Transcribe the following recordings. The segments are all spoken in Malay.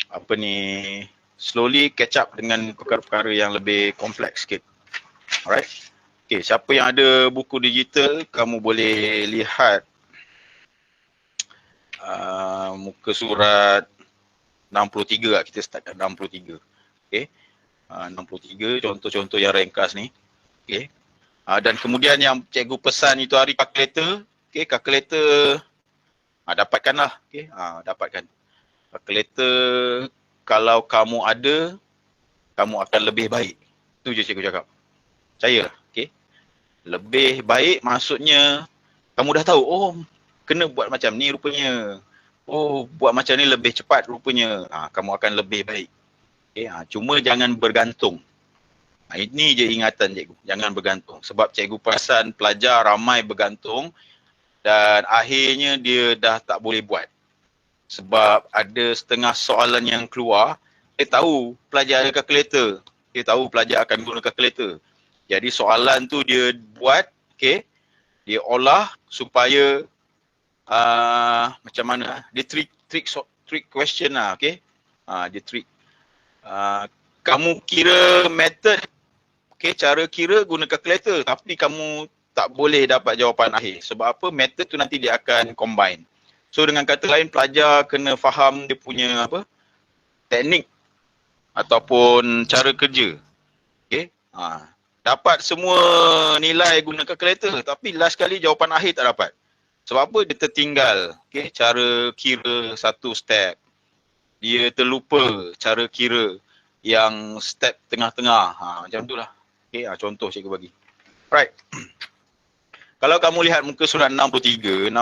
apa ni, slowly catch up dengan perkara-perkara yang lebih kompleks sikit. Alright. Okay, siapa yang ada buku digital, kamu boleh lihat muka surat 63 lah, kita start kat 63. Okay. 63 contoh-contoh yang ringkas ni. Okay. Dan kemudian yang cikgu pesan itu hari calculator. Okay, calculator dapatkanlah. Okay. Dapatkan. Calculator kalau kamu ada, kamu akan lebih baik. Itu je cikgu cakap. Percayalah. Okay. Lebih baik maksudnya kamu dah tahu, oh kena buat macam ni rupanya. Oh buat macam ni lebih cepat rupanya. Kamu akan lebih baik. Okay, cuma jangan bergantung. Ini je ingatan cikgu, jangan bergantung. Sebab cikgu perasan pelajar ramai bergantung dan akhirnya dia dah tak boleh buat. Sebab ada setengah soalan yang keluar, dia tahu pelajar ada kalkulator. Dia tahu pelajar akan guna kalkulator. Jadi soalan tu dia buat, okay, dia olah supaya macam mana? Dia trick question lah, okay. Dia trick. Kamu kira method, okay, cara kira guna calculator, tapi kamu tak boleh dapat jawapan akhir. Sebab apa? Method tu nanti dia akan combine. So dengan kata lain, pelajar kena faham dia punya apa? Teknik ataupun cara kerja. Okay. Dapat semua nilai guna calculator, tapi last kali jawapan akhir tak dapat. Sebab apa? Dia tertinggal, okay, cara kira satu step. Dia terlupa cara kira yang step tengah-tengah. Macam tu lah. Okay, contoh cikgu bagi. Right. Kalau kamu lihat muka surat 63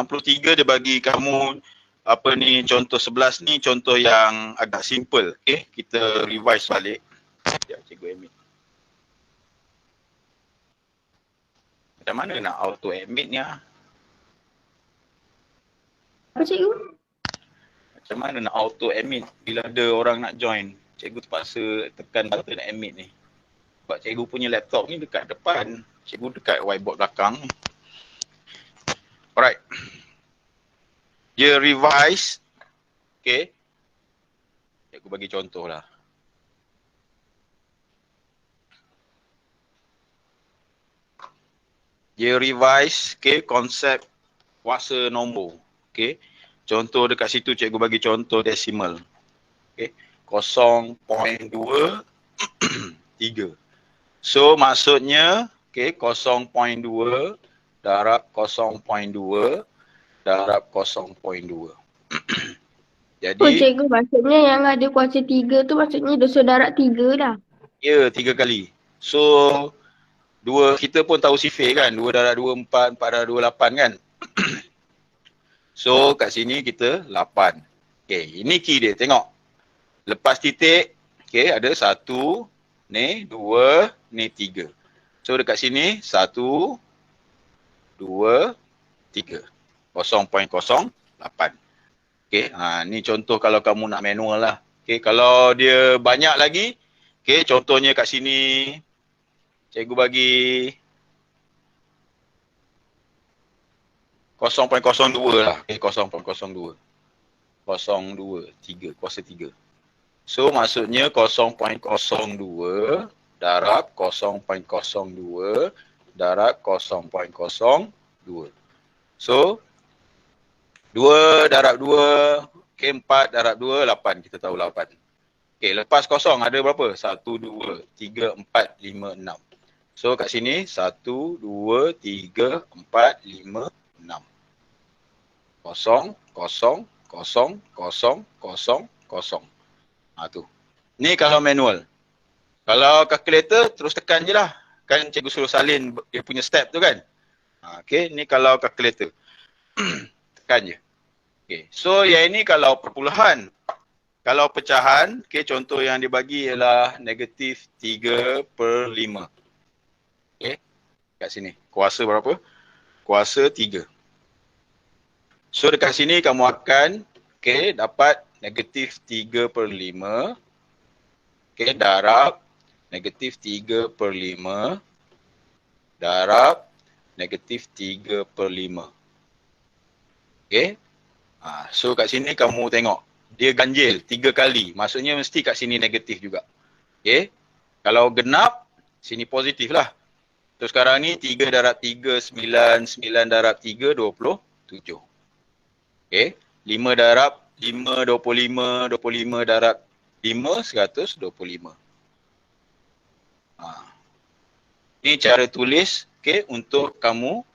dia bagi kamu apa ni, contoh 11 ni contoh yang agak simple. Okay, kita revise balik. Sekejap cikgu admit. Macam mana nak auto admit ni? Apa cikgu? Macam mana nak auto admit bila ada orang nak join? Cikgu terpaksa tekan button admit ni. Sebab cikgu punya laptop ni dekat depan. Cikgu dekat whiteboard belakang ni. Alright. Dia revise. Okay. Cikgu bagi contoh lah. Dia revise, okay, konsep kuasa nombor. Okay. Contoh dekat situ cikgu bagi contoh desimal. Okay. 0.23. So maksudnya, okay, 0.2 darab 0.2 darab 0.2. Jadi, Oh cikgu, maksudnya yang ada kuasa 3 tu maksudnya dosa darab 3 dah. ya, 3 kali. So, kita pun tahu sifir kan, 2 darab 2, 4, 4 darab 2, 8 kan. So kat sini kita 8. Okay, ini key dia, tengok. Lepas titik, okay, ada 1, ni 2, ni 3. So dekat sini 1, 2, 3. 0.08. Okay, ni contoh kalau kamu nak manual lah. Okay, kalau dia banyak lagi, okay, contohnya kat sini, cikgu bagi 0.02 lah. Okay, 0.02. 02, 3, kuasa 3. So maksudnya 0.02 darab 0.02 darab 0.02. So 2 darab 2, okay, 4 darab 2, 8. Kita tahu 8. Okay, lepas kosong ada berapa? 1, 2, 3, 4, 5, 6. So kat sini 1, 2, 3, 4, 5, 6. Kosong, kosong, kosong, kosong, kosong, kosong. Tu. Ni kalau manual. Kalau calculator terus tekan je lah. Kan cikgu suruh salin dia punya step tu kan. Okay, ni kalau calculator. Tekan je. Okay, so yang ini kalau perpuluhan. Kalau pecahan, okay, contoh yang dibagi ialah negatif 3/5. Okay, kat sini. Kuasa berapa? Kuasa 3. So dekat sini kamu akan, okay, dapat negatif 3/5, okay, darab negatif 3/5 darab negatif 3/5. Okay. So kat sini kamu tengok dia ganjil 3 kali. Maksudnya mesti kat sini negatif juga. Okay. Kalau genap, sini positif lah. So sekarang ni 3 darab 3, 9, 9 darab 3, 27. Okay. 5 darab 5, 25, 25 darab 5, 125. Ini cara tulis untuk kamu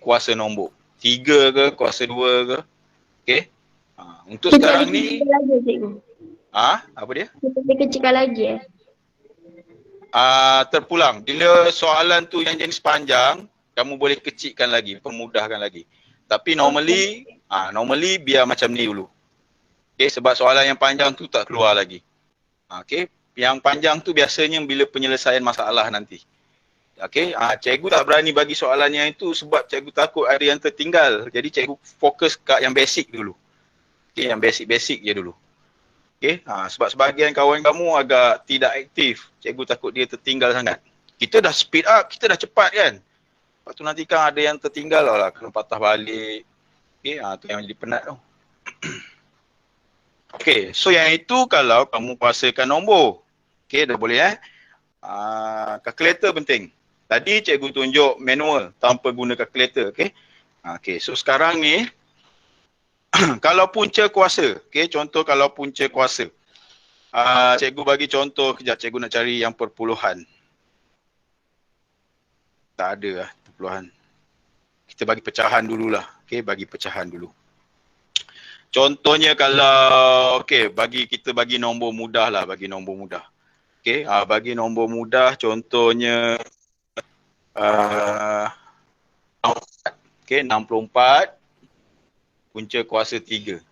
kuasa nombor. 3 ke, kuasa 2 ke. Okay. Untuk Kita sekarang ni, dikecilkan lagi cikgu. apa dia? Kita dikecilkan lagi Terpulang. Bila soalan tu yang jenis panjang, kamu boleh kecilkan lagi, permudahkan lagi. Tapi normally, normally biar macam ni dulu. Okay, sebab soalan yang panjang tu tak keluar lagi. Okay, yang panjang tu biasanya bila penyelesaian masalah nanti. Okay, cikgu tak berani bagi soalannya itu sebab cikgu takut ada yang tertinggal. Jadi cikgu fokus kat yang basic dulu. Okay, yang basic-basic je dulu. Okay, sebab sebahagian kawan kamu agak tidak aktif. Cikgu takut dia tertinggal sangat. Kita dah speed up, kita dah cepat kan. Lepas tu nanti kan ada yang tertinggal lah, kena patah balik. Okay, tu yang jadi penat tu. Okay, so yang itu kalau kamu kuasakan nombor. Okay, dah boleh kalkulator penting. Tadi cikgu tunjuk manual tanpa guna kalkulator. Okay, okay, so sekarang ni kalau punca kuasa, okay, contoh kalau punca kuasa. Cikgu bagi contoh, kejap cikgu nak cari yang perpuluhan. Tak ada lah perpuluhan. Kita bagi pecahan dululah. Okay, bagi pecahan dulu. Contohnya kalau, okay, kita bagi nombor mudah lah, bagi nombor mudah. Okay, bagi nombor mudah contohnya, okay, 64. Punca kuasa 3.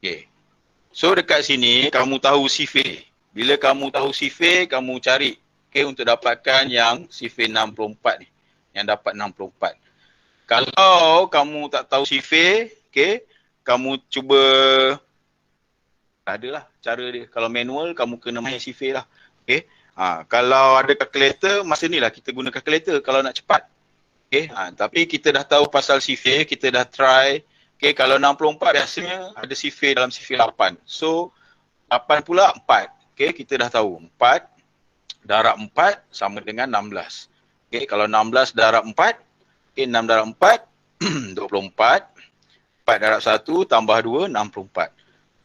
Okay. So dekat sini kamu tahu sifir. Bila kamu tahu sifir, kamu cari untuk dapatkan yang sifir 64 ni. Yang dapat 64. Kalau kamu tak tahu sifir, kamu cuba, adalah cara dia. Kalau manual, kamu kena main sifir lah. Okay. Kalau ada kalkulator, masa ni lah kita guna kalkulator kalau nak cepat. Okay, tapi kita dah tahu pasal sifir, kita dah try. Okay, kalau 64 biasanya ada sifir dalam sifir 8. So, 8 pula 4. Okay, kita dah tahu. 4 darab 4 sama dengan 16. Okay, kalau 16 darab 4, okay, 6 darab 4, 24. 4 darab 1 tambah 2, 64.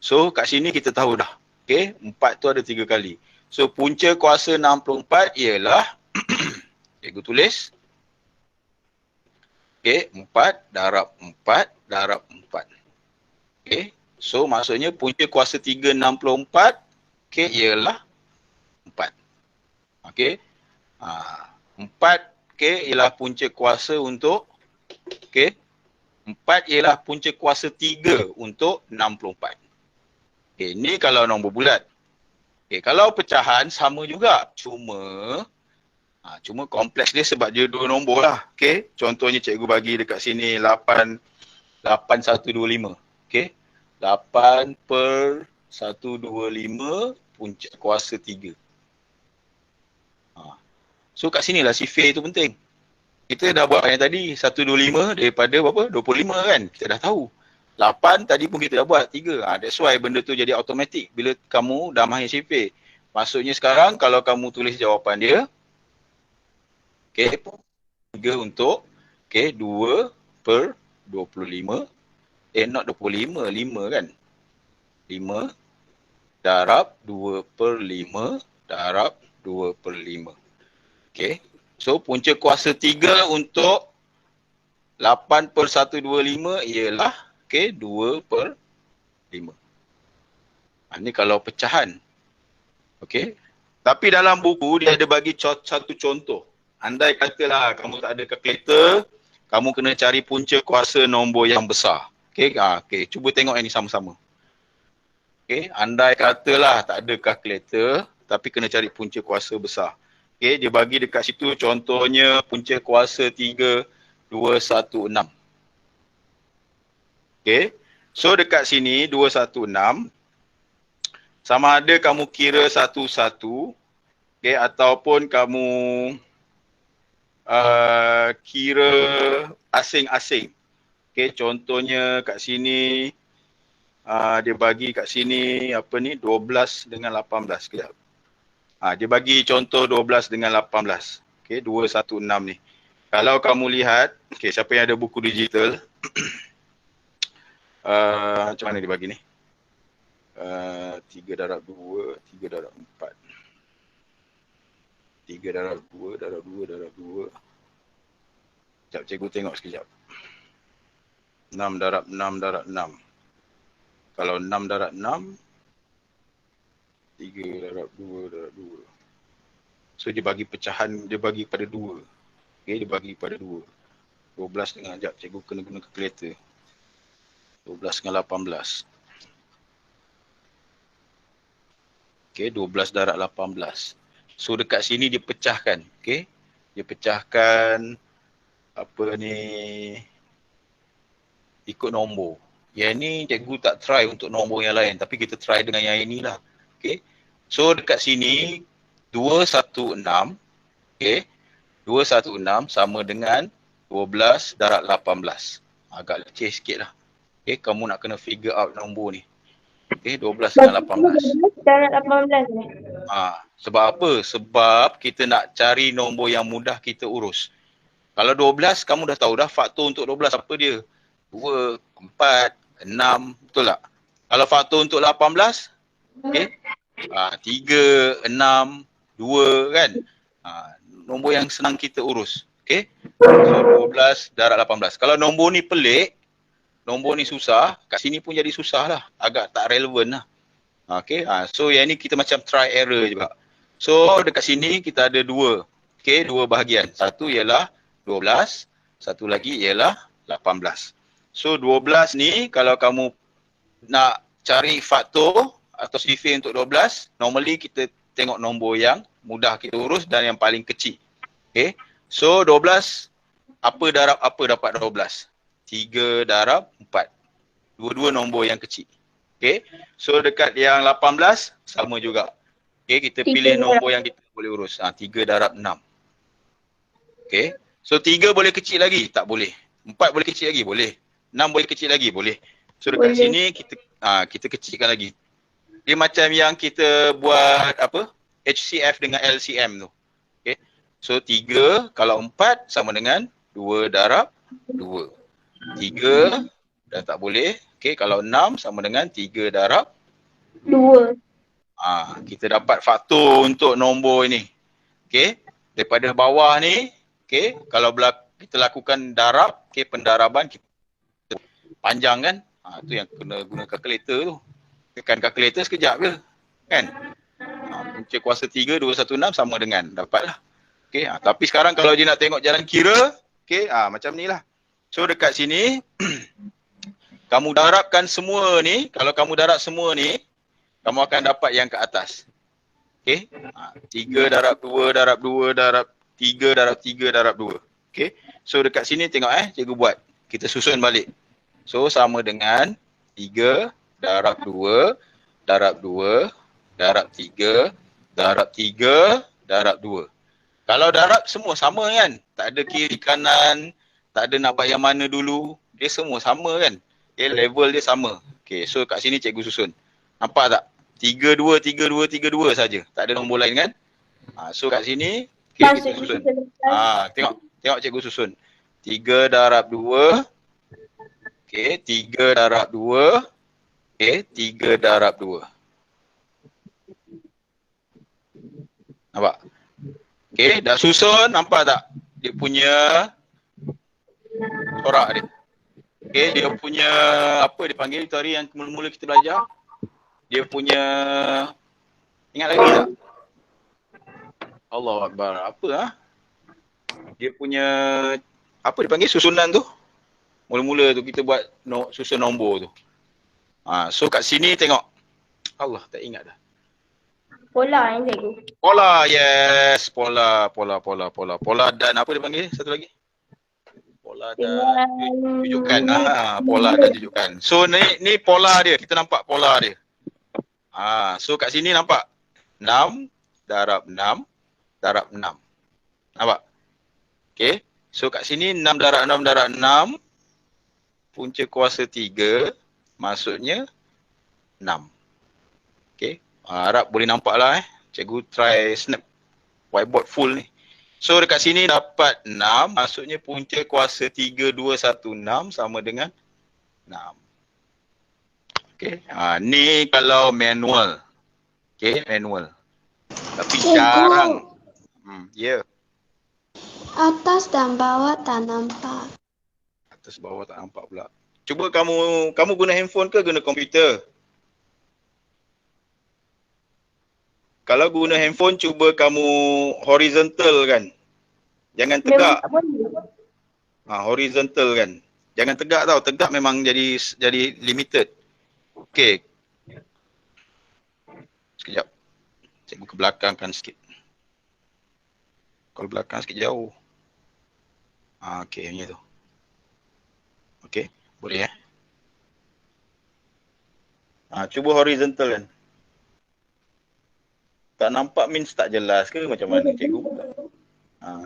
So, kat sini kita tahu dah. Okay, 4 tu ada 3 kali. So, punca kuasa 64 ialah, cikgu tulis. Okay, 4 darab 4 darab 4. Okay, so maksudnya punca kuasa 364, okay, ialah 4. Okay, 4, okay, ialah punca kuasa untuk, okay, 4 ialah punca kuasa 3 untuk 64. Okay, ni kalau nombor bulat. Okay, kalau pecahan sama juga, cuma kompleks dia sebab dia 2 nombor lah. Okay, contohnya cikgu bagi dekat sini 8125. Okay, 8/125 punca kuasa 3. So kat sini lah sifir tu penting. Kita dah buat yang tadi 125 daripada berapa? 25 kan? Kita dah tahu. 8 tadi pun kita dah buat 3. That's why benda tu jadi automatik bila kamu dah mahir sifir. Maksudnya sekarang kalau kamu tulis jawapan dia, okay, 3 untuk 2/25. Not 25, 5 kan? 5 darab 2/5 darab 2/5. Okay. So punca kuasa 3 untuk 8/125 ialah 2/5. Ini kalau pecahan. Okay. Tapi dalam buku dia ada bagi satu contoh. Andai katalah kamu tak ada kalkulator, kamu kena cari punca kuasa nombor yang besar. Okay, cuba tengok yang ni sama-sama. Okay, andai katalah tak ada kalkulator, tapi kena cari punca kuasa besar. Okay, dia bagi dekat situ contohnya punca kuasa 3, 2, 1, 6. Okay, so dekat sini 2, 1, 6. Sama ada kamu kira satu-satu, okay, ataupun kamu kira asing-asing. Okay, contohnya kat sini Dia bagi kat sini apa ni 12 dengan 18. Kejap. Dia bagi contoh 12 dengan 18. Okey, 216 ni. Kalau kamu lihat, okey, siapa yang ada buku digital, macam mana dia bagi ni? 3 darab 2, 3 darab 4. 3 darab 2, darab 2, darab 2. Sekejap, cikgu tengok sekejap. 6 darab 6, darab 6. Kalau 6 darab 6, 3 darab 2, darab 2. So dia bagi pecahan, dia bagi pada 2. Okay, dia bagi pada 2. 12 dengan, sekejap, cikgu kena guna kalkulator. 12 dengan 18. Okay, 12 darab 18. So dekat sini dia pecahkan. Okay, dia pecahkan apa ni, ikut nombor. Yang ni cikgu tak try untuk nombor yang lain, tapi kita try dengan yang inilah. Okay, so dekat sini 216, okay, 216 sama dengan 12 darab 18. Agak leceh sikit lah. Okay, kamu nak kena figure out nombor ni. Okay, 12 dengan 18. Darab 18 ni. Sebab apa? Sebab kita nak cari nombor yang mudah kita urus. Kalau 12, kamu dah tahu dah faktor untuk 12 apa dia? 2, 4, 6, betul tak? Kalau faktor untuk 18, okay, 3, 6, 2 kan? Nombor yang senang kita urus. Okay? So 12 darab 18. Kalau nombor ni pelik, nombor ni susah, kat sini pun jadi susah lah. Agak tak relevan lah. Okay, so yang ni kita macam try error juga. So dekat sini kita ada 2. Okay, 2 bahagian. Satu ialah 12, satu lagi ialah 18. So 12 ni kalau kamu nak cari faktor atau sifir untuk 12, normally kita tengok nombor yang mudah kita urus dan yang paling kecil. Okay, so 12, apa darab apa dapat 12? 3 darab 4. Dua-dua nombor yang kecil. Okay, so dekat yang 18 sama juga. Okay, kita pilih nombor yang kita boleh urus. 3 darab 6. Okay, so 3 boleh kecil lagi? Tak boleh. 4 boleh kecil lagi? Boleh. 6 boleh kecil lagi? Boleh. So dekat sini kita kecilkan lagi. Dia macam yang kita buat apa? HCF dengan LCM tu. Okay, so 3 kalau 4 sama dengan 2 darab 2. 3 dah tak boleh. Okay, kalau 6 sama dengan 3 darab 2. Kita dapat faktor untuk nombor ini. Okay, daripada bawah ni, okay, kalau kita lakukan darab, okay, pendaraban kita panjang kan. Tu yang kena guna kalkulator tu. Tekan kalkulator sekejap je. Kan? Punca kuasa 3, 216 sama dengan. Dapatlah. Okay, tapi sekarang kalau dia nak tengok jalan kira, okay, macam ni lah. So dekat sini, kamu darabkan semua ni, kalau kamu darab semua ni, kamu akan dapat yang ke atas. Okay, 3 darab 2, darab 2, darab 3, darab 3, darab 2. Okay, so dekat sini tengok cikgu buat. Kita susun balik. So sama dengan 3 darab 2, darab 2, darab 3, darab 3, darab 2. Kalau darab semua sama kan? Tak ada kiri kanan, tak ada nak buat yang mana dulu. Dia semua sama kan? Okay, level dia sama. Okay, so kat sini cikgu susun. Nampak tak? 3, 2, 3, 2, 3, 2 saja. Tak ada nombor lain kan? So kat sini, okay, kita susun. Tengok cikgu susun. 3 darab 2. Okay, 3 darab 2. Okay, 3 darab 2. Nampak? Okay, dah susun, nampak tak? Dia punya corak dia. Okay, dia punya, apa dia panggil itu hari yang mula-mula kita belajar? Dia punya, ingat lagi tak? Allahu Akbar, apa Dia punya, apa dia panggil susunan tu? Mula-mula tu kita buat susun nombor tu. So kat sini tengok. Allah, tak ingat dah. Pola yang cikgu. Pola, yes. Pola dan apa dia panggil satu lagi? Pola dan jujukan. Pola dan jujukan. So ni pola dia. Kita nampak pola dia. So kat sini nampak 6 darab 6 darab 6. Nampak? Okay. So kat sini 6 darab 6 darab 6 punca kuasa 3 maksudnya 6. Okay. Harap boleh nampak lah Cikgu try snap whiteboard full ni. So dekat sini dapat 6, maksudnya punca kuasa 3, 2, 1, 6 sama dengan 6. Okay. Ni kalau manual. Okay, manual. Tapi jarang. Ya. Atas dan bawah tak nampak. Atas bawah tak nampak pula. Cuba kamu guna handphone ke guna komputer? Kalau guna handphone, cuba kamu horizontal kan. Jangan tegak. Memang tak boleh. Horizontal kan. Jangan tegak tau. Tegak memang jadi limited. Okay. Sekejap. Cikgu ke belakang kan sikit. Kalau belakang sikit jauh. Okay, macam tu. Okay, boleh cuba horizontal kan. Tak nampak means tak jelas ke macam mana cikgu?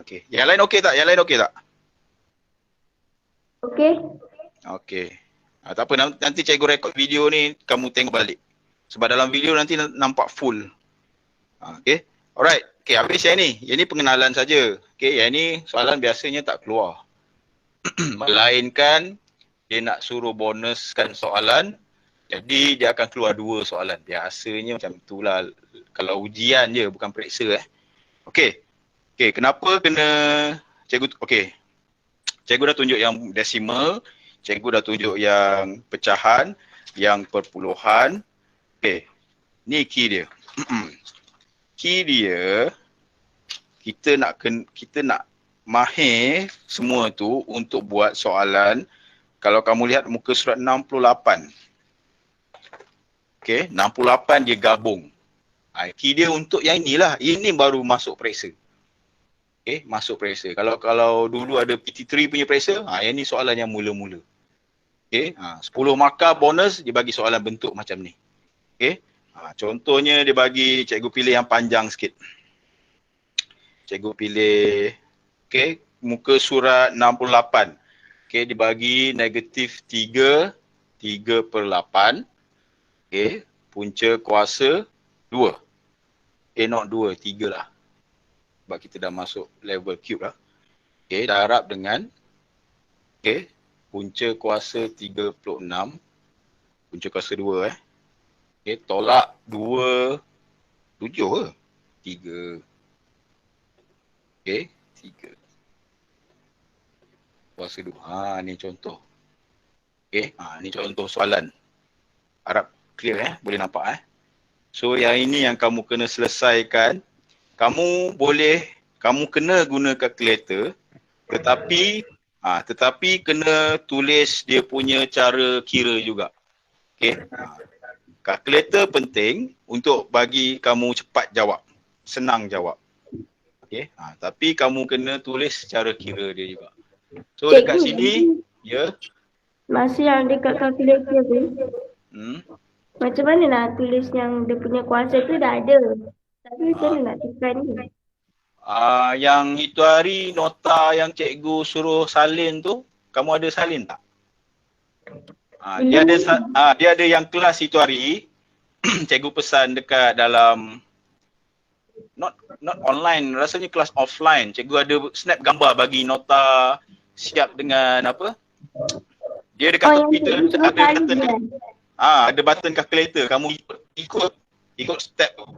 Okay. Yang lain okey tak? Okey. Okey. Tak apa, nanti cikgu rekod video ni, kamu tengok balik. Sebab dalam video nanti nampak full. Okay. Alright. Okay, habis yang ni. Yang ni pengenalan saja. Okay, yang ni soalan biasanya tak keluar. Melainkan dia nak suruh bonuskan soalan. Jadi dia akan keluar 2 soalan. Biasanya macam itulah kalau ujian je, bukan periksa Okey. Okey, kenapa kena cikgu cikgu dah tunjuk yang desimal, cikgu dah tunjuk yang pecahan, yang perpuluhan. Okey. Ni key dia. Key dia kita nak mahir semua tu untuk buat soalan. Kalau kamu lihat muka surat 68. Okay, 68 dia gabung. Key dia untuk yang inilah. Ini baru masuk periksa. Okay, masuk periksa. Kalau dulu ada PT3 punya periksa, yang ni soalan yang mula-mula. Okay, 10 markah bonus dia bagi soalan bentuk macam ni. Okay, contohnya dia bagi cikgu pilih yang panjang sikit. Cikgu pilih, okay, muka surat 68. Okay, dia bagi negatif 3 3/8. Okay, punca kuasa 2. Not 2, 3 lah. Sebab kita dah masuk level cube lah. Okay, dah harap dengan okay, punca kuasa 36. Punca kuasa 2 Okay, tolak 2, 7 ke? 3. Okay, 3. Kuasa 2. Ni contoh. Okay, ni contoh soalan. Harap clear boleh nampak So yang ini yang kamu kena selesaikan. Kamu kena guna calculator, tetapi kena tulis dia punya cara kira juga. Okay. Calculator penting untuk bagi kamu cepat jawab, senang jawab. Okay. Tapi kamu kena tulis cara kira dia juga. So dekat sini, Masa yang dekat kalkulator tu, macam mana nak tulis yang dia punya kuasa tu dah ada. Tapi macam mana nak tekan ni? Yang itu hari nota yang cikgu suruh salin tu, kamu ada salin tak? Dia ada yang kelas itu hari, cikgu pesan dekat dalam not online, rasanya kelas offline. Cikgu ada snap gambar bagi nota siap dengan apa? Dia dekat tepi tu ada button. Ada button calculator. Kamu ikut step tu.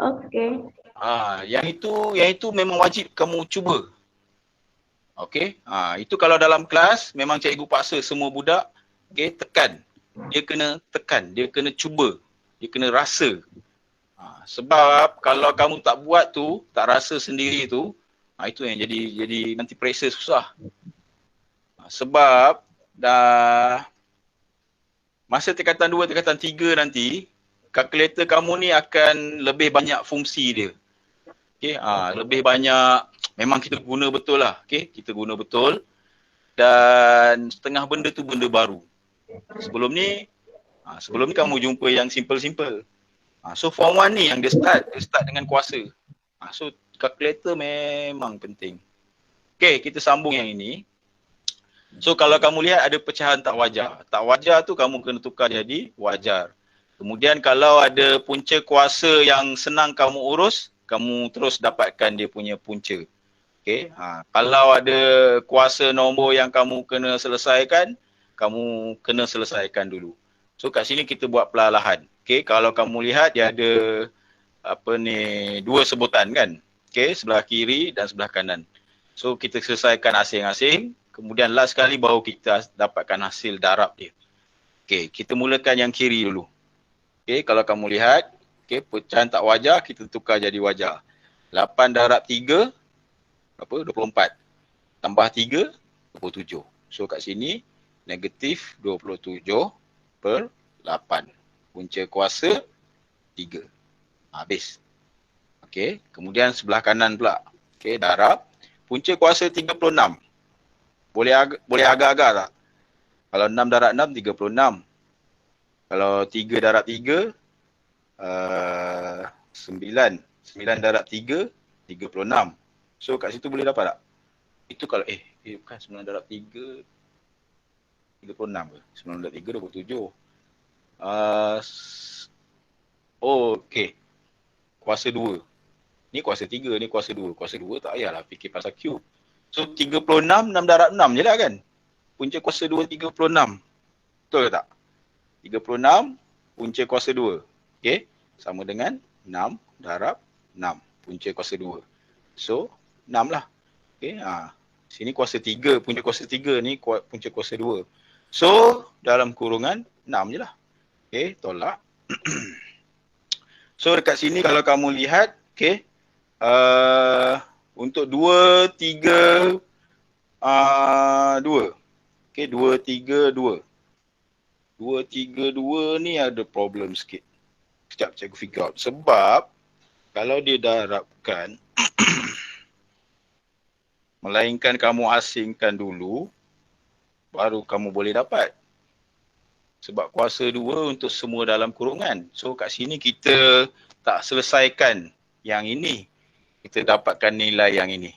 Okey. Yang itu memang wajib kamu cuba. Okey. Itu kalau dalam kelas memang cikgu paksa semua budak tekan. Dia kena tekan, dia kena cuba, dia kena rasa. Sebab kalau kamu tak buat tu, tak rasa sendiri tu, itu yang jadi nanti periksa susah. Sebab dah masa tingkatan 2, tingkatan 3 nanti, kalkulator kamu ni akan lebih banyak fungsi dia. Okay, lebih banyak, memang kita guna betul lah. Okay, kita guna betul. Dan setengah benda tu benda baru. Sebelum ni kamu jumpa yang simple-simple. So form 1 ni yang dia start dengan kuasa. So kalkulator memang penting. Okay, kita sambung yang ini. So kalau kamu lihat ada pecahan tak wajar. Tak wajar tu kamu kena tukar jadi wajar. Kemudian kalau ada punca kuasa yang senang kamu urus, kamu terus dapatkan dia punya punca. Okay. Kalau ada kuasa nombor yang kamu kena selesaikan, kamu kena selesaikan dulu. So kat sini kita buat perlahan. Okay. Kalau kamu lihat dia ada dua sebutan kan. Okay. Sebelah kiri dan sebelah kanan. So kita selesaikan asing-asing. Kemudian last kali baru kita dapatkan hasil darab dia. Okay. Kita mulakan yang kiri dulu. Okay. Kalau kamu lihat, okay, pecahan tak wajar, kita tukar jadi wajar. 8 darab 3, berapa? 24. Tambah 3, 27. So kat sini, negatif 27 per 8. Punca kuasa 3. Habis. Okay. Kemudian sebelah kanan pula. Okay. Darab. Punca kuasa 36. Boleh agak-agak tak? Kalau 6 darab 6, 36. Kalau 3 darab 3, 9. 9 darab 3, 36. So kat situ boleh dapat tak? Itu kalau, bukan 9 darab 3, 36 ke? 9 darab 3, 27. Okay. Kuasa 2. Ni kuasa 3, ni kuasa 2. Kuasa 2 tak payahlah fikir pasal Q. So 36, 6 darab 6 je lah kan? Punca kuasa 2, 36. Betul ke tak? 36, punca kuasa 2. Okay? Sama dengan 6 darab 6. Punca kuasa 2. So, 6 lah. Okay? Sini kuasa 3. Punca kuasa 3 ni punca kuasa 2. So, dalam kurungan 6 je lah. Okay? Tolak. So, dekat sini kalau kamu lihat, okay, untuk 2, 3, 2. Okay, 2, 3, 2. 2, 3, 2 ni ada problem sikit. Sekejap cikgu figure out. Sebab kalau dia darabkan, melainkan kamu asingkan dulu, baru kamu boleh dapat. Sebab kuasa 2 untuk semua dalam kurungan. So kat sini kita tak selesaikan yang ini. Kita dapatkan nilai yang ini.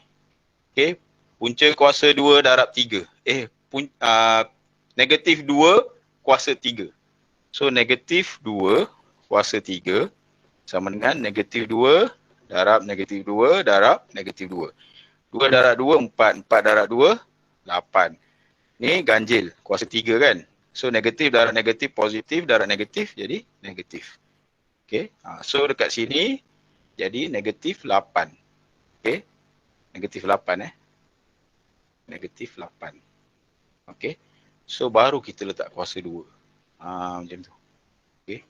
Okay. Punca kuasa 2 darab 3. Negatif 2 kuasa 3. So negatif 2 kuasa 3 sama dengan negatif 2 darab negatif 2 darab negatif 2. 2 darab 2, 4. 4 darab 2, 8. Ni ganjil, kuasa 3 kan. So negatif darab negatif, positif darab negatif jadi negatif. Okay. So dekat sini jadi negatif 8. Okay. Negatif 8 Negatif 8. Okay. So baru kita letak kuasa 2. Macam tu. Okay.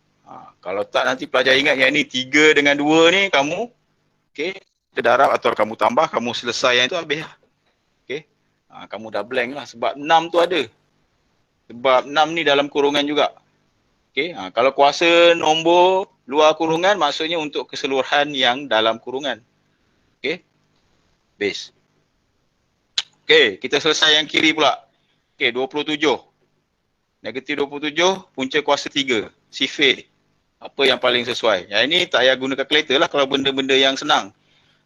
Kalau tak nanti pelajar ingat yang ni 3 dengan 2 ni kamu okay, darab atau kamu tambah, kamu selesai yang itu habis lah. Okay. Kamu dah blank lah sebab 6 tu ada. Sebab 6 ni dalam kurungan juga. Okay. Kalau kuasa nombor luar kurungan maksudnya untuk keseluruhan yang dalam kurungan. Okay. Base. Okay. Kita selesai yang kiri pula. Okay. 27. Negatif 27, punca kuasa 3. Sifir. Apa yang paling sesuai? Yang ini tak payah guna kalkulator lah kalau benda-benda yang senang.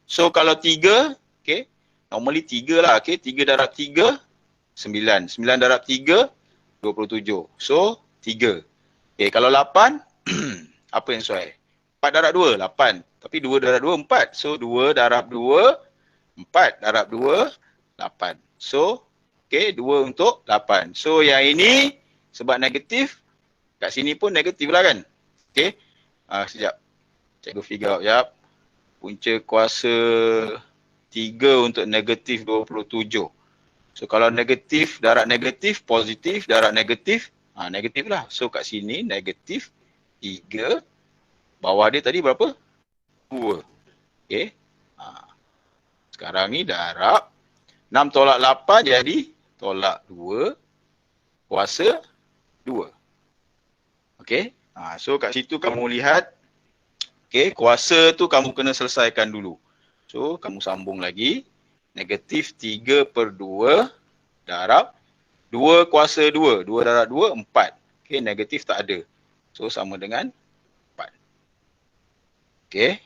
So kalau 3, okay. Normally 3 lah. Okay. 3 darab 3, 9. 9 darab 3, 27. So 3. Okay. Kalau 8, apa yang sesuai? 4 darab 2, 8. Tapi 2 darab 2, 4. So 2 darab 2, 4 darab 2, 8. So, okay, 2 untuk 8. So yang ini sebab negatif, kat sini pun negatif lah kan. Okay. Sekejap. Cikgu figure out, sekejap. Punca kuasa 3 untuk negatif 27. So kalau negatif, darab negatif, positif, darab negatif, negatif lah. So kat sini negatif 3. Bawah dia tadi berapa? 2. Okay. Sekarang ni darab 6 tolak 8 jadi tolak 2 kuasa 2. Okay. So kat situ kamu lihat, okay, kuasa tu kamu kena selesaikan dulu. So kamu sambung lagi. Negatif 3 per 2 darab 2 kuasa 2. 2 darab 2, 4. Okay, negatif tak ada. So sama dengan 4. Okay.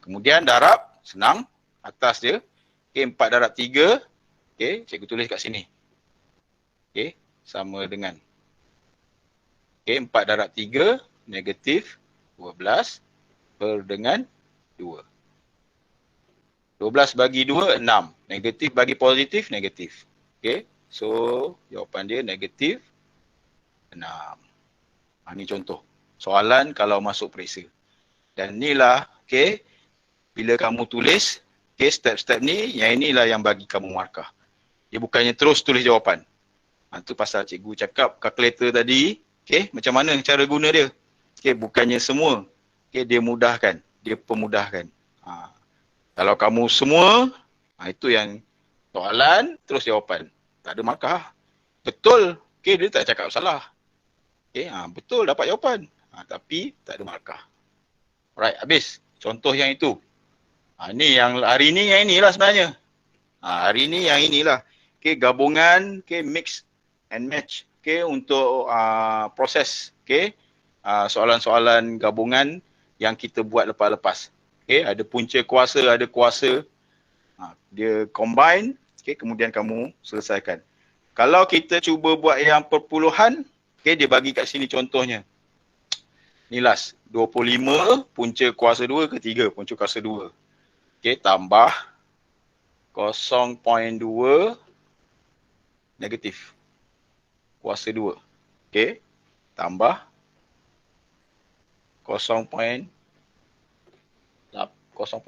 Kemudian darab, senang. Atas dia. Okay, 4 darab 3. Okay, cikgu tulis kat sini. Okey, sama dengan. Okey, 4 darab 3 negatif 12 per dengan 2. 12 bagi 2, 6. Negatif bagi positif, negatif. Okey, so jawapan dia negatif 6. Ini contoh soalan kalau masuk periksa. Dan inilah, okey, bila kamu tulis, okey, step-step ni, yang inilah yang bagi kamu markah. Dia bukannya terus tulis jawapan. Itu pasal cikgu cakap kalkulator tadi, okey, macam mana cara guna dia. Okey, bukannya semua. Okey, dia mudahkan, dia pemudahkan. Kalau kamu semua, itu yang soalan terus jawapan. Tak ada markah. Betul, okey, dia tak cakap salah. Okey, betul dapat jawapan. Tapi tak ada markah. Alright, habis. Contoh yang itu. Ni yang hari ni yang inilah sebenarnya. Hari ni yang inilah. Okey, gabungan, okey, mix and match. Okey, untuk proses, okey, soalan-soalan gabungan yang kita buat lepas-lepas. Okey, ada punca kuasa, ada kuasa. Dia combine, okey, kemudian kamu selesaikan. Kalau kita cuba buat yang perpuluhan, okey, dia bagi kat sini contohnya. Ni last, 25 punca kuasa 2 ke 3, punca kuasa 2. Okey, tambah 0.2 negatif kuasa 2. Okey, tambah 0.08. 0.08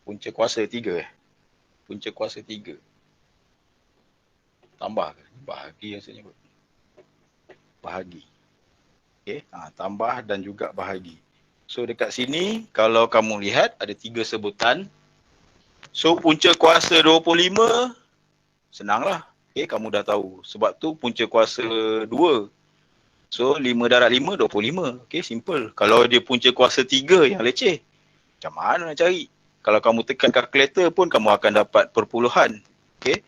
punca kuasa 3 punca kuasa 3 tambah bahagi yang saya sebut bahagi. Okey, tambah dan juga bahagi. So dekat sini kalau kamu lihat ada 3 sebutan. So punca kuasa 25 senanglah. Okey, kamu dah tahu sebab tu punca kuasa 2. So 5 darab 5 25. Okey, simple. Kalau dia punca kuasa 3 yang leceh, macam mana nak cari? Kalau kamu tekan kalkulator pun kamu akan dapat perpuluhan. Okey.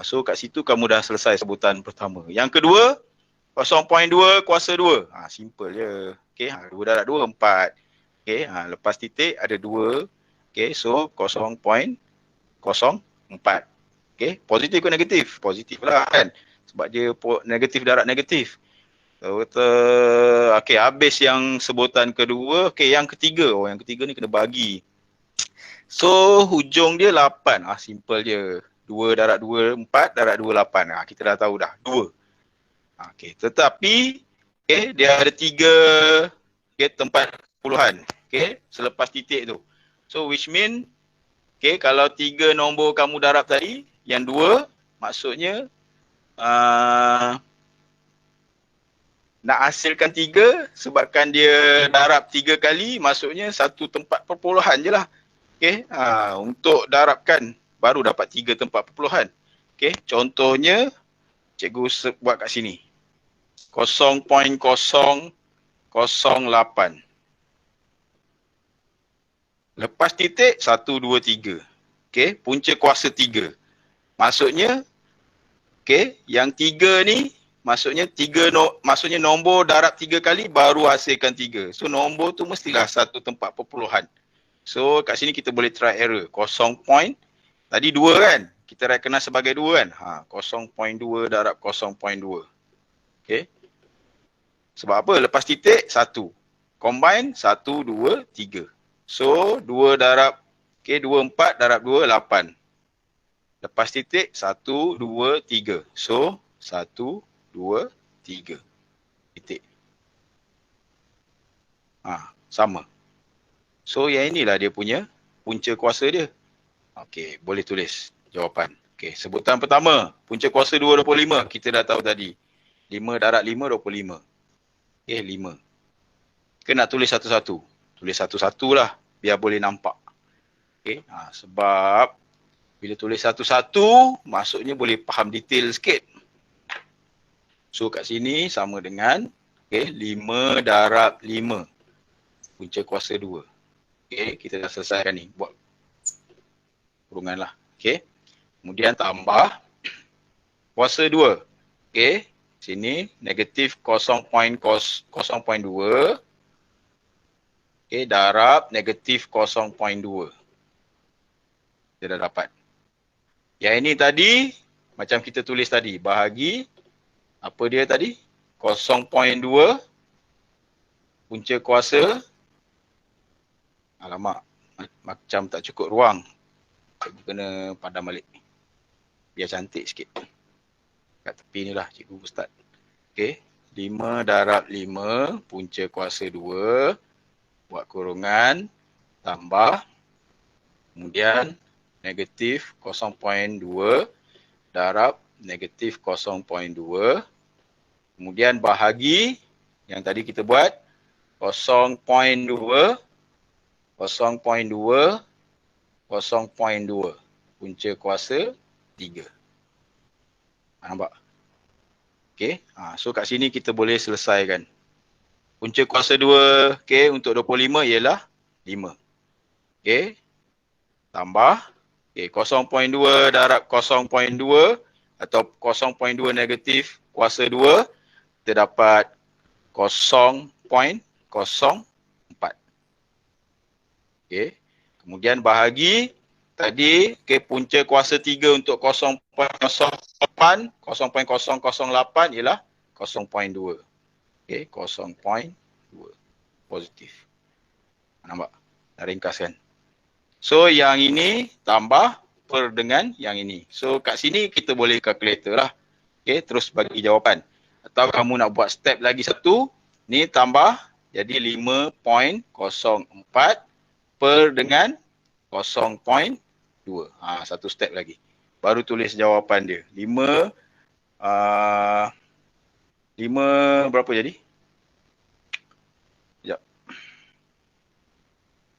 So kat situ kamu dah selesai sebutan pertama. Yang kedua, 0.2 kuasa 2. Simple je. Okey, 2 darab 2 4. Okey, lepas titik ada 2. Okey, so 0.04. Okey, positif ke negatif? Positif lah kan. Sebab dia negatif darab negatif. Okey, habis yang sebutan kedua. Okey, yang ketiga. Yang ketiga ni kena bagi. So, hujung dia 8. Simple je. 2 darab 2, 4 darab 2, 8. Kita dah tahu dah. 2. Okey, tetapi dia ada 3 tempat puluhan. Selepas titik tu. So, which mean kalau 3 nombor kamu darab tadi, yang 2 maksudnya nak hasilkan 3 sebabkan dia darab 3 kali, maksudnya satu tempat perpuluhan je lah. Okey, untuk darabkan baru dapat 3 tempat perpuluhan. Okey, contohnya cikgu buat kat sini. 0.008. Lepas titik 1 2 3. Okey, punca kuasa 3. Maksudnya yang 3 ni maksudnya maksudnya nombor darab 3 kali baru hasilkan 3. So nombor tu mestilah satu tempat perpuluhan. So kat sini kita boleh try error. Tadi 2 kan? Kita recognize sebagai 2 kan? 0.2 darab 0.2. Okey. Sebab apa? Lepas titik 1. Combine 1, 2, 3. So 2 darab 2, 4 darab 2, 8. Lepas titik 1, 2, 3. So 1, 2, 3. Titik. Sama. So yang inilah dia punya punca kuasa dia. Okey, boleh tulis jawapan. Okey, sebutan pertama, punca kuasa 2, 25. Kita dah tahu tadi. 5 darab 5, 25. Okey, 5. Ke nak tulis satu-satu? Tulis satu-satu lah, biar boleh nampak. Okey, sebab bila tulis satu-satu, maksudnya boleh faham detail sikit. So kat sini sama dengan 5 darab 5. Punca kuasa 2. Okey, kita dah selesaikan ni. Buat kurungan lah. Okey. Kemudian tambah kuasa 2. Okey. Sini negatif 0.2. Okey, darab negatif 0.2. Kita dah dapat. Yang ini tadi, macam kita tulis tadi, bahagi, apa dia tadi? 0.2 punca kuasa. Alamak, macam tak cukup ruang. Cikgu kena padam balik. Biar cantik sikit. Kat tepi ni lah cikgu start. Okey, 5 darab 5 punca kuasa 2 buat kurungan tambah kemudian negatif 0.2 darab negatif 0.2 kemudian bahagi yang tadi kita buat 0.2 0.2 punca kuasa 3. Nampak? Okey, so kat sini kita boleh selesaikan. Punca kuasa 2, okey, untuk 25 ialah 5. Okey, tambah, okey, 0.2 darab 0.2 atau 0.2 negatif kuasa 2, kita dapat 0.04. Okey, kemudian bahagi, tadi, okey, punca kuasa 3 untuk 0.08 ialah 0.2. Okey, 0.2 positif. Nampak? Dah ringkaskan. So yang ini tambah per dengan yang ini. So kat sini kita boleh calculator lah. Okey, terus bagi jawapan. Atau kamu nak buat step lagi satu, ni tambah jadi 5.04 per dengan 0.2. Satu step lagi. Baru tulis jawapan dia. 5 berapa jadi? Sekejap.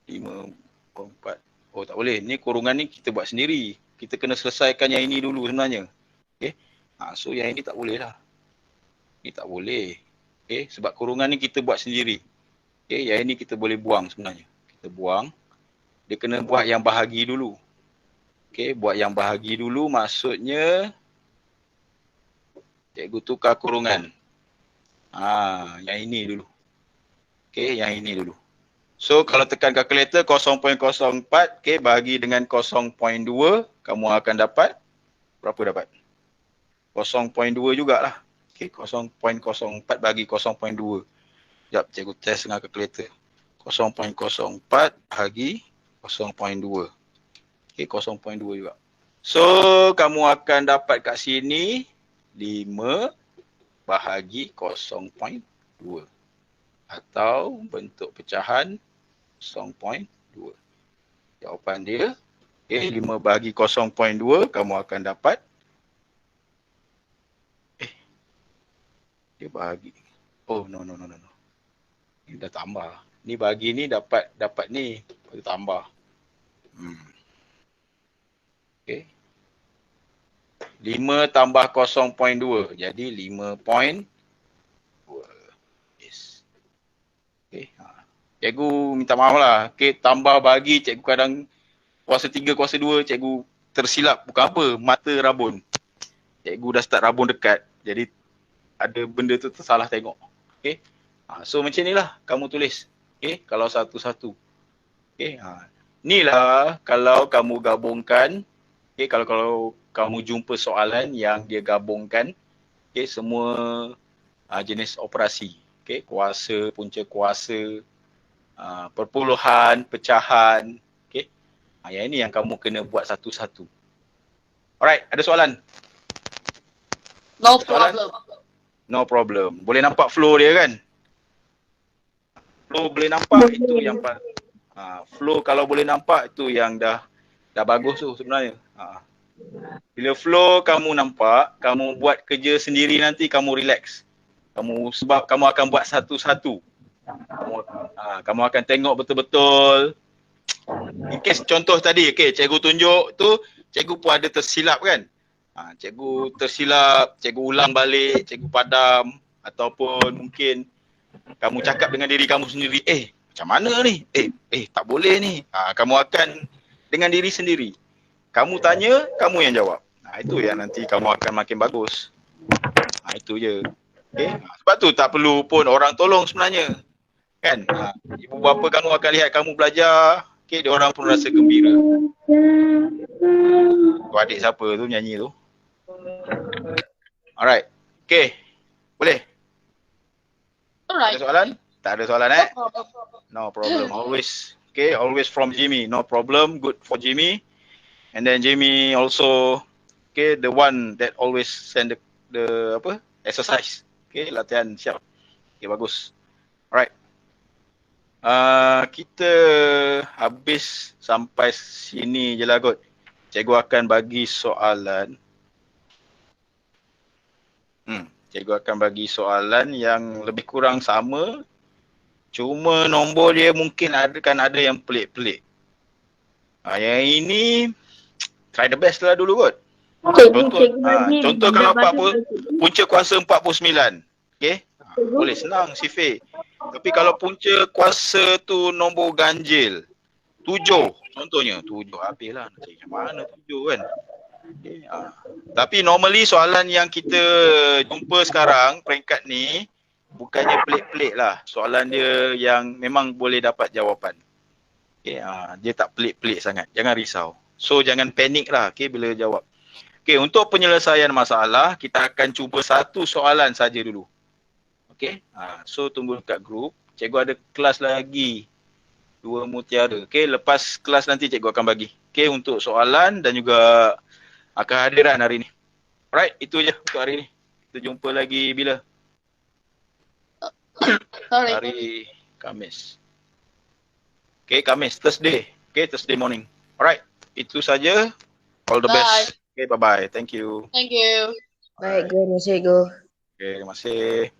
5.4. Oh tak boleh. Ni kurungan ni kita buat sendiri. Kita kena selesaikan yang ini dulu sebenarnya. Okay. So yang ini tak boleh lah. Ni tak boleh. Okay. Sebab kurungan ni kita buat sendiri. Okay. Yang ini kita boleh buang sebenarnya. Kita buang. Dia kena buat yang bahagi dulu. Okay. Buat yang bahagi dulu maksudnya cikgu tukar kurungan. Yang ini dulu. Okay, yang ini dulu. So, kalau tekan kalkulator 0.04, okay, bahagi dengan 0.2, kamu akan dapat, berapa dapat? 0.2 jugalah. Okay, 0.04 bagi 0.2. Sekejap, cikgu test dengan kalkulator. 0.04 bahagi 0.2. Okay, 0.2 juga. So, kamu akan dapat kat sini 5 bahagi 0.2 atau bentuk pecahan 0.2. Jawapan dia, okay, 5 bahagi 0.2 kamu akan dapat dia bahagi. Oh no. Ini dah tambah. Ni bahagi ni dapat ni, baru tambah. Okay. 5 tambah 0.2 jadi 5.2. Yes. Okay. Cikgu minta maaf lah. Okay, tambah bagi cikgu kadang kuasa 3, kuasa 2 cikgu tersilap. Bukan apa, mata rabun. Cikgu dah start rabun dekat. Jadi ada benda tu tersalah tengok. Okay. So macam ni lah kamu tulis. Okay, kalau satu-satu. Okay. Ni lah kalau kamu gabungkan. Okay, kalau kamu jumpa soalan yang dia gabungkan, okay, semua jenis operasi, okay, kuasa, punca kuasa, perpuluhan, pecahan, okay. Yang ini yang kamu kena buat satu-satu. Alright, ada soalan? No problem. No problem. Boleh nampak flow dia kan? Flow boleh nampak, itu yang flow kalau boleh nampak itu yang dah bagus tu sebenarnya. Bila flow kamu nampak, kamu buat kerja sendiri nanti kamu relax. Sebab kamu akan buat satu-satu. Kamu akan tengok betul-betul. In case contoh tadi, okay, cikgu tunjuk tu, cikgu pun ada tersilap kan. Cikgu tersilap, cikgu ulang balik, cikgu padam. Ataupun mungkin kamu cakap dengan diri kamu sendiri, macam mana ni? Tak boleh ni. Kamu akan dengan diri sendiri. Kamu tanya, kamu yang jawab. Itu yang nanti kamu akan makin bagus. Itu je. Okay? Sebab tu tak perlu pun orang tolong sebenarnya. Kan? Ibu bapa kamu akan lihat kamu belajar. Okay, dia orang pun rasa gembira. Tu adik siapa tu nyanyi tu? Alright. Okay. Boleh? Ada Alright. soalan? Tak ada soalan No eh? problem. No problem. Always. Okay, always from Jimmy. No problem. Good for Jimmy. And then Jimmy also, okay, the one that always send the apa? Exercise. Okay, latihan siap. Okay, bagus. Alright. Kita habis sampai sini je lah kot. Cikgu akan bagi soalan. Cikgu akan bagi soalan yang lebih kurang sama. Cuma nombor dia mungkin ada yang pelik-pelik. Yang ini try the best lah dulu kot. Contoh kalau punca kuasa 49. Okay? Boleh senang si Fei. Tapi kalau punca kuasa tu nombor ganjil 7 contohnya, 7 habislah nak cari macam mana 7 kan. Okay, tapi normally soalan yang kita jumpa sekarang peringkat ni bukannya pelik-pelik lah. Soalan dia yang memang boleh dapat jawapan. Okay, dia tak pelik-pelik sangat. Jangan risau. So jangan panik lah bila jawab. Okay, untuk penyelesaian masalah kita akan cuba satu soalan saja dulu. Okay, so tunggu dekat grup. Cikgu ada kelas lagi 2 mutiara. Okay, lepas kelas nanti cikgu akan bagi. Okay, untuk soalan dan juga kehadiran hari ni. Alright, itu je untuk hari ni. Kita jumpa lagi bila? Sorry. Hari Khamis. Okay, Khamis, Thursday. Okay, Thursday morning. Alright, itu saja. All the Bye. best. Okay, bye-bye. Thank you. Thank you. Baik, Guru, cikgu. Okay, terima kasih.